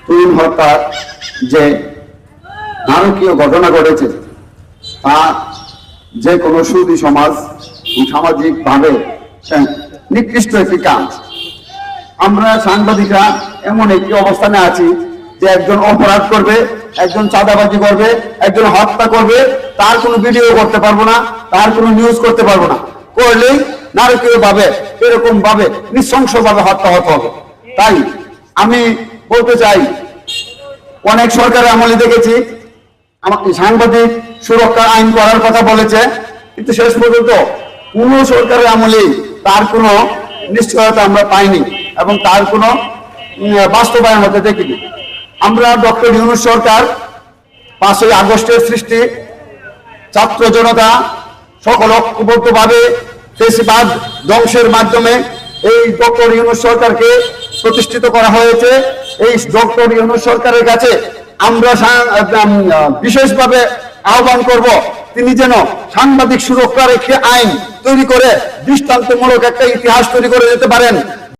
খুন হত্যার যে নারকীয় ঘটনা ঘটেছে তা যে কোনো সুধী সমাজ সামাজিক ভাবে নিকৃষ্ট একটি কাজ। আমরা সাংবাদিকরা এমন একটি অবস্থানে আছি যে একজন অপরাধ করবে, একজন চাঁদাবাজি করবে, একজন হত্যা করবে, তার কোনো ভিডিও করতে পারবো না, তার কোনো নিউজ করতে পারবো না। করলেই নারকীয় ভাবে এরকম ভাবে নৃশংস ভাবে হত্যা হতে হবে। তাই আমি বলতে চাই, অনেক সরকারের আমলে দেখেছি আমাকে সাংবাদিক সুরক্ষা আইন করার কথা বলেছে, কিন্তু শেষ পর্যন্ত কোন সরকারের আমলেই তার কোনো নিশ্চয়তা আমরা পাইনি এবং তার কোনো বাস্তবায়ন হতে দেখিনি। আমরা ডক্টর ইউনূস সরকার 5ই আগস্টের সৃষ্টি ছাত্র জনতা সকল ঐক্যবদ্ধভাবে ফ্যাসিবাদ ধ্বংসের মাধ্যমে এই ডক্টর ইউনূস সরকারকে প্রতিষ্ঠিত করা হয়েছে। এই ডক্টর ইউনূস সরকারের কাছে আমরা বিশেষভাবে আহ্বান করব, তিনি যেন সাংবাদিক সুরক্ষার একটি আইন তৈরি করে দৃষ্টান্তমূলক একটা ইতিহাস তৈরি করে যেতে পারেন।